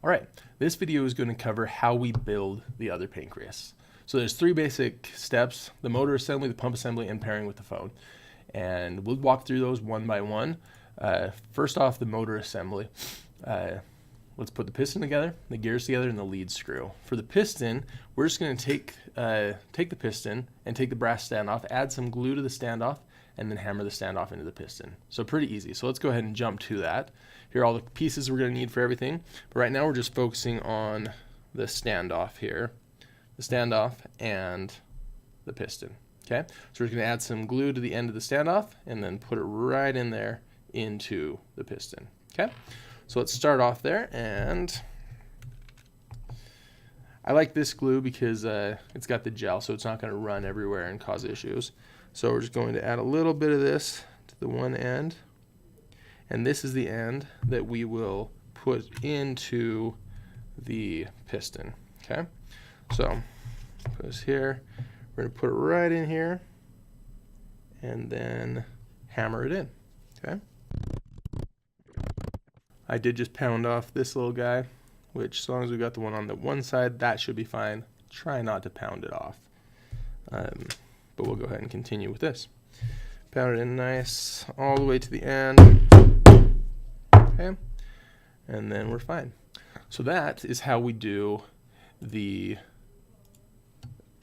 All right, this video is going to cover how we build the Other Pancreas. So there's three basic steps: the motor assembly, the pump assembly, and pairing with the phone. And we'll walk through those one by one. First off, the motor assembly. Let's put the piston together, the gears together, and the lead screw. For the piston, we're just going to take the piston and take the brass standoff, add some glue to the standoff, and then hammer the standoff into the piston. So pretty easy. So let's go ahead and jump to that. Here are all the pieces we're going to need for everything. But right now we're just focusing on the standoff here, the standoff and the piston. Okay, so we're going to add some glue to the end of the standoff and then put it right in there into the piston. Okay, so let's start off there. And I like this glue because it's got the gel, so it's not going to run everywhere and cause issues. So we're just going to add a little bit of this to the one end, and this is the end that we will put into the piston. Okay, so put this here. We're going to put it right in here and then hammer it in. Okay, I did just pound off this little guy, which as long as we got the one on the one side, that should be fine. Try not to pound it off. But we'll go ahead and continue with this. Pound it in nice all the way to the end. Okay, and then we're fine. So that is how we do the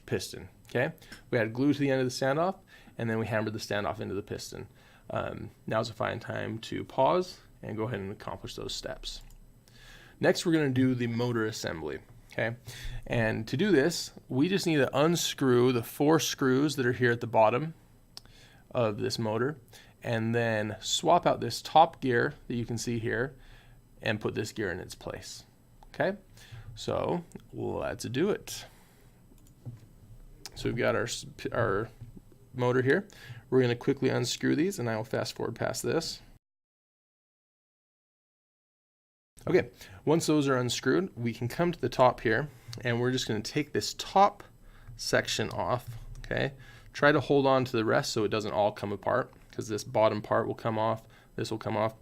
piston. Okay, we add glue to the end of the standoff, and then we hammered the standoff into the piston. Now's a fine time to pause and go ahead and accomplish those steps. Next, we're going to do the motor assembly. Okay, and to do this, we just need to unscrew the 4 screws that are here at the bottom of this motor, and then swap out this top gear that you can see here and put this gear in its place. Okay, so let's do it. So we've got our motor here. We're going to quickly unscrew these, and I will fast forward past this. Okay, once those are unscrewed, we can come to the top here, and we're just going to take this top section off. Okay, try to hold on to the rest so it doesn't all come apart, because this bottom part will come off, this will come off,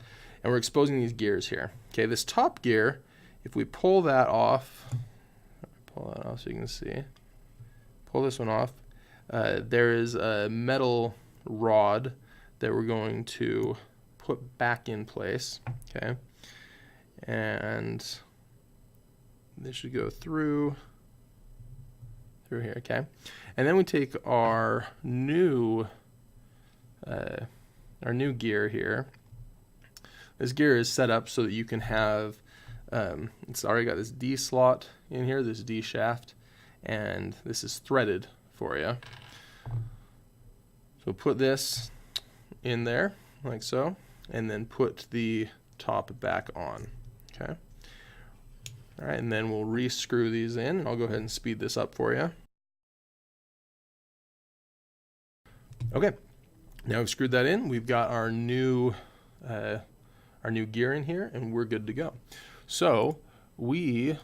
and we're exposing these gears here. Okay, this top gear, if we pull that off, so you can see, pull this one off, there is a metal rod that we're going to put back in place. Okay, and this should go through here. Okay, and then we take our new gear here. This gear is set up so that you can have it's already got this D slot in here, this D shaft, and this is threaded for you. So put this in there like so, and then put the top back on. Okay. All right, and then we'll re-screw these in, and I'll go ahead and speed this up for you. Okay, now we've screwed that in. We've got our new gear in here, and we're good to go. So we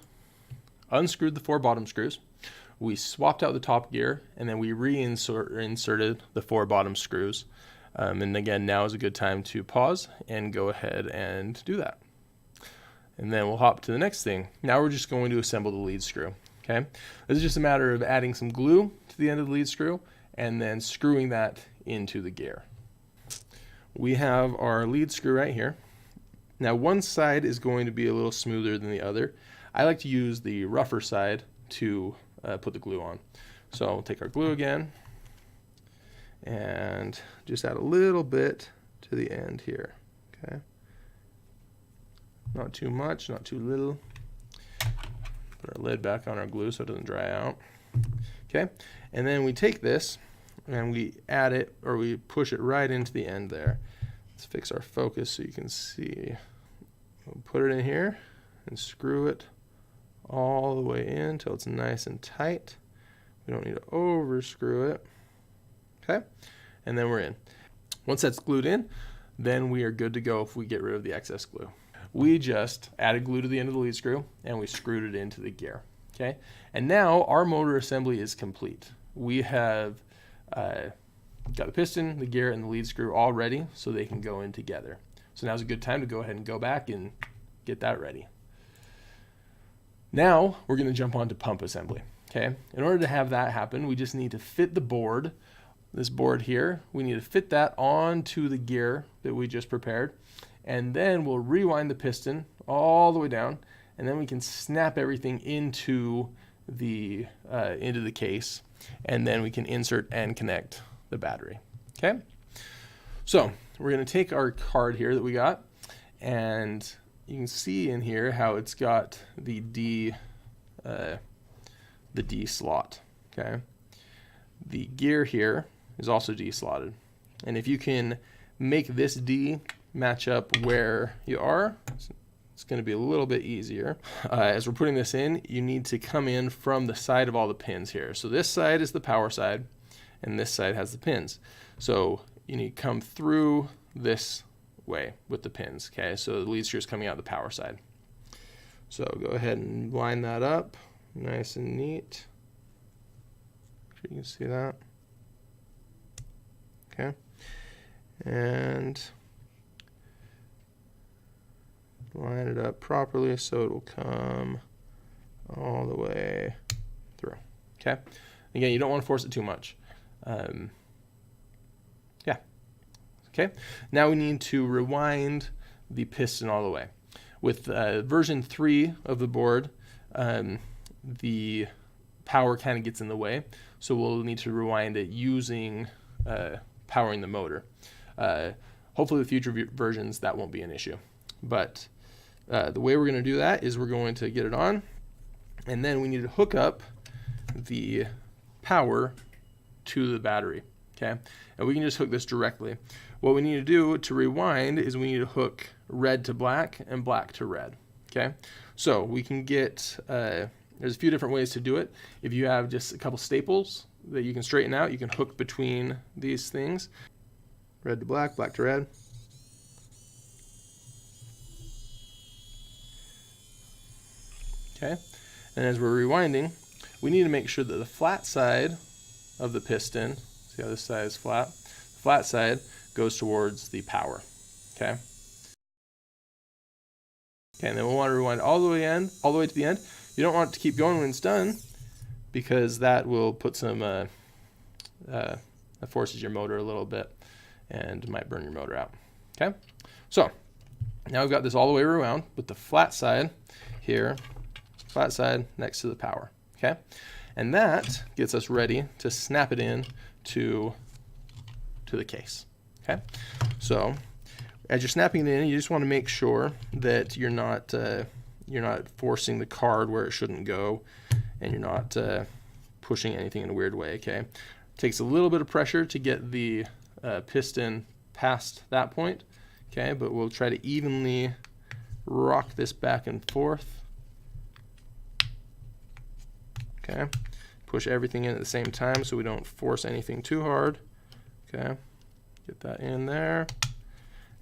unscrewed the 4 bottom screws. We swapped out the top gear, and then we inserted the 4 bottom screws. And again, now is a good time to pause and go ahead and do that. And then we'll hop to the next thing. Now we're just going to assemble the lead screw. Okay, this is just a matter of adding some glue to the end of the lead screw and then screwing that into the gear. We have our lead screw right here. Now one side is going to be a little smoother than the other. I like to use the rougher side to put the glue on. So we'll take our glue again and just add a little bit to the end here. Okay, not too much, not too little. Put our lid back on our glue so it doesn't dry out. Okay, and then we take this and we add it, or we push it right into the end there. Let's fix our focus so you can see. We'll put it in here and screw it all the way in until it's nice and tight. We don't need to over screw it. Okay, and then we're in. Once that's glued in, then we are good to go if we get rid of the excess glue. We just added glue to the end of the lead screw and we screwed it into the gear. Okay, and now our motor assembly is complete. We have got the piston, the gear, and the lead screw all ready so they can go in together. So now's a good time to go ahead and go back and get that ready. Now we're going to jump on to pump assembly. Okay. In order to have that happen, we just need to fit the board, this board here, we need to fit that onto the gear that we just prepared. And then we'll rewind the piston all the way down, and then we can snap everything into the case, and then we can insert and connect the battery. Okay. So we're going to take our card here that we got, and you can see in here how it's got the D slot. Okay. The gear here is also D slotted, and if you can make this D match up where you are, it's going to be a little bit easier. As we're putting this in, you need to come in from the side of all the pins here. So this side is the power side, and this side has the pins. So you need to come through this way with the pins. Okay, so the lead screw is coming out the power side. So go ahead and line that up nice and neat. Make sure you can see that. Okay, and line it up properly so it will come all the way through. Okay, again, you don't want to force it too much. Yeah. Okay, now we need to rewind the piston all the way. With version 3 of the board, the power kind of gets in the way, so we'll need to rewind it using powering the motor. Hopefully with future versions that won't be an issue, but the way we're going to do that is we're going to get it on, and then we need to hook up the power to the battery. Okay, and we can just hook this directly. What we need to do to rewind is we need to hook red to black and black to red. Okay, so we can get there's a few different ways to do it. If you have just a couple staples that you can straighten out, you can hook between these things, red to black, black to red. Okay, and as we're rewinding, we need to make sure that the flat side of the piston, see how this side is flat, the flat side goes towards the power. Okay. Okay, and then we'll want to rewind all the way to the end. You don't want it to keep going when it's done, because that will put some that forces your motor a little bit and might burn your motor out. Okay, so now we've got this all the way around with the flat side here, flat side next to the power. Okay, and that gets us ready to snap it in to the case. Okay, so as you're snapping it in, you just want to make sure that you're not forcing the card where it shouldn't go, and you're not pushing anything in a weird way. Okay, it takes a little bit of pressure to get the piston past that point. Okay, but we'll try to evenly rock this back and forth. Okay, push everything in at the same time so we don't force anything too hard. Okay, get that in there,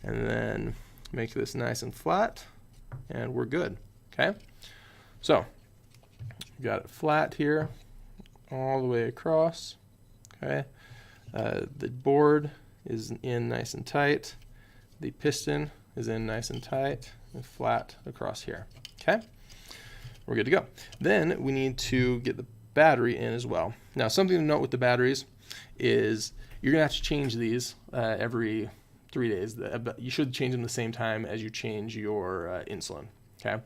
and then make this nice and flat, and we're good. Okay, so we got it flat here all the way across. Okay, the board is in nice and tight, the piston is in nice and tight, and flat across here. Okay, we're good to go. Then we need to get the battery in as well. Now, something to note with the batteries is you're gonna have to change these every 3 days. You should change them the same time as you change your insulin. Okay,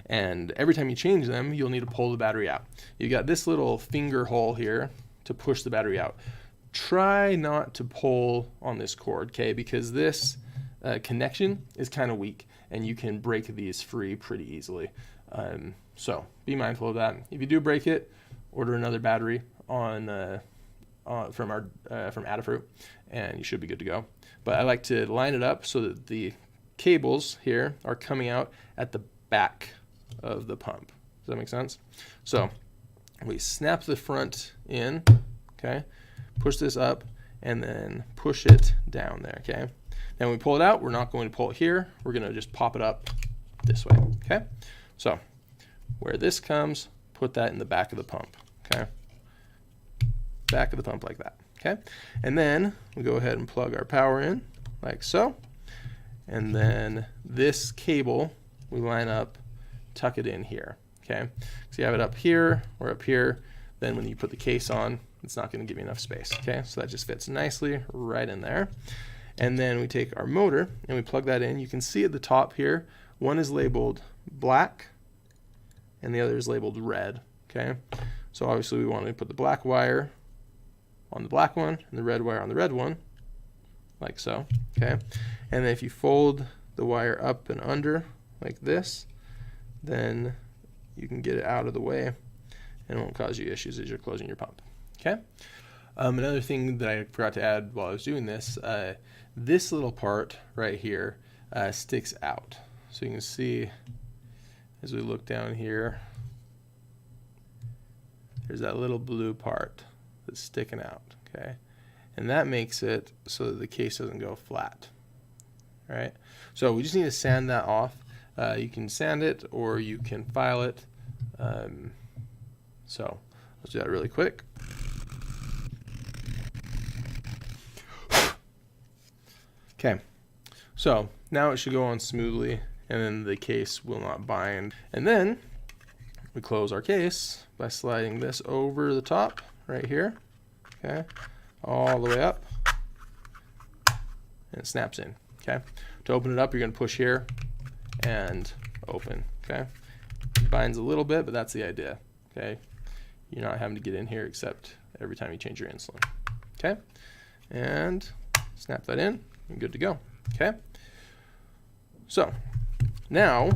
and every time you change them, you'll need to pull the battery out. You've got this little finger hole here to push the battery out. Try not to pull on this cord, okay, because this connection is kind of weak, and you can break these free pretty easily. So be mindful of that. If you do break it, order another battery from Adafruit, and you should be good to go. But I like to line it up so that the cables here are coming out at the back of the pump. Does that make sense? So we snap the front in, okay, push this up, and then push it down there, okay? Now when we pull it out, we're not going to pull it here. We're going to just pop it up this way, okay? So where this comes, put that in the back of the pump, okay? Back of the pump like that, okay? And then we go ahead and plug our power in like so. And then this cable, we line up, tuck it in here, okay? So you have it up here or up here. Then when you put the case on, it's not going to give you enough space, okay? So that just fits nicely right in there. And then we take our motor and we plug that in. You can see at the top here, one is labeled black and the other is labeled red, okay? So obviously we want to put the black wire on the black one and the red wire on the red one, like so, okay? And then if you fold the wire up and under like this, then you can get it out of the way and it won't cause you issues as you're closing your pump, okay? Another thing that I forgot to add while I was doing this, this little part right here sticks out. So you can see as we look down here, there's that little blue part that's sticking out, okay? And that makes it so that the case doesn't go flat, right? So we just need to sand that off. You can sand it or you can file it. So let's do that really quick. Okay, so now it should go on smoothly and then the case will not bind. And then we close our case by sliding this over the top right here, okay, all the way up, and it snaps in, okay. To open it up, you're gonna push here and open, okay. It binds a little bit, but that's the idea, okay. You're not having to get in here except every time you change your insulin, okay. And snap that in, and good to go, okay. So now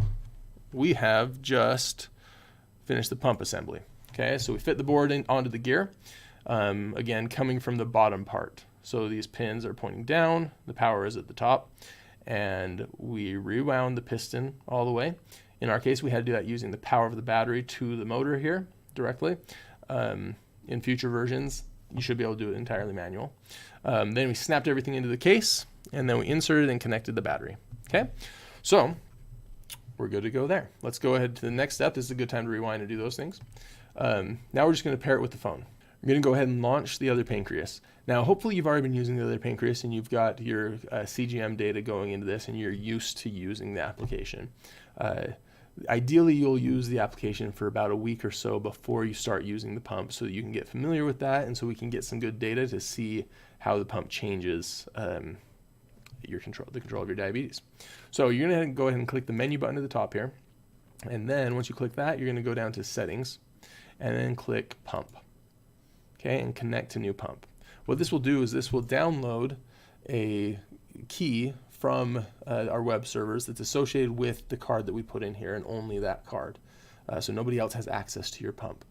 we have just finished the pump assembly, okay. So we fit the board in onto the gear, again coming from the bottom part. So these pins are pointing down, the power is at the top, and we rewound the piston all the way. In our case, we had to do that using the power of the battery to the motor here directly. In future versions, you should be able to do it entirely manual. Then we snapped everything into the case, and then we inserted and connected the battery, okay. So we're good to go there. Let's go ahead to the next step. This is a good time to rewind and do those things. Now we're just going to pair it with the phone. We're going to go ahead and launch the Other Pancreas. Now, hopefully you've already been using the Other Pancreas and you've got your CGM data going into this and you're used to using the application. Ideally, you'll use the application for about a week or so before you start using the pump so that you can get familiar with that and so we can get some good data to see how the pump changes the control of your diabetes. So you're going to go ahead and click the menu button at the top here. And then once you click that, you're going to go down to settings and then click pump. Okay, and connect to new pump. What this will do is this will download a key from our web servers that's associated with the card that we put in here and only that card. So nobody else has access to your pump.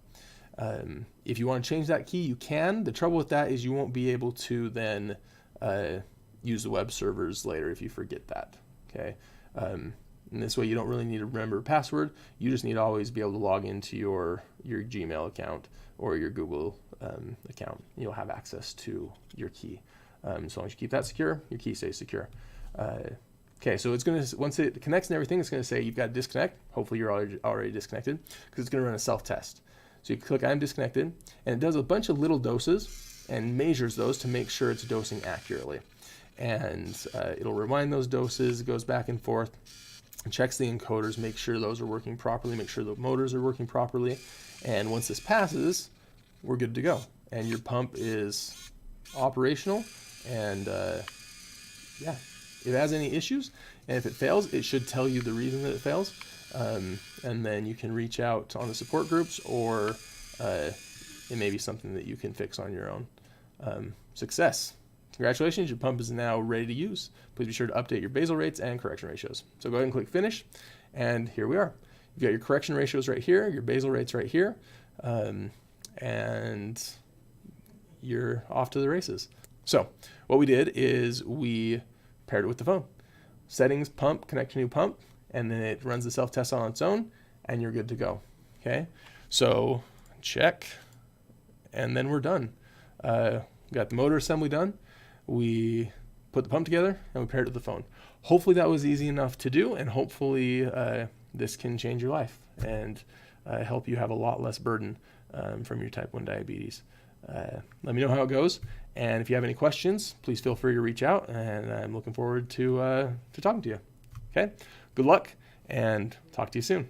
If you want to change that key, you can. The trouble with that is you won't be able to then use the web servers later if you forget that, okay? And this way you don't really need to remember a password. You just need to always be able to log into your Gmail account or your Google account. You'll have access to your key. As long as you keep that secure, your key stays secure. Okay, so it's going to, once it connects and everything, it's going to say you've got to disconnect. Hopefully you're already disconnected because it's going to run a self-test. So you click I'm disconnected, and it does a bunch of little doses and measures those to make sure it's dosing accurately. And it'll rewind those doses, it goes back and forth, and checks the encoders, make sure those are working properly, make sure the motors are working properly. And once this passes, we're good to go. And your pump is operational, and yeah, if it has any issues, and if it fails, it should tell you the reason that it fails. And then you can reach out on the support groups, or it may be something that you can fix on your own. Success. Congratulations, your pump is now ready to use. Please be sure to update your basal rates and correction ratios. So go ahead and click finish, and here we are. You've got your correction ratios right here, your basal rates right here, and you're off to the races. So what we did is we paired it with the phone. Settings, pump, connect to new pump, and then it runs the self-test on its own, and you're good to go, okay? So check, and then we're done. Got the motor assembly done. We put the pump together, and we paired it with the phone. Hopefully that was easy enough to do, and hopefully this can change your life and help you have a lot less burden from your type 1 diabetes. Let me know how it goes, and if you have any questions, please feel free to reach out, and I'm looking forward to talking to you. Okay, good luck, and talk to you soon.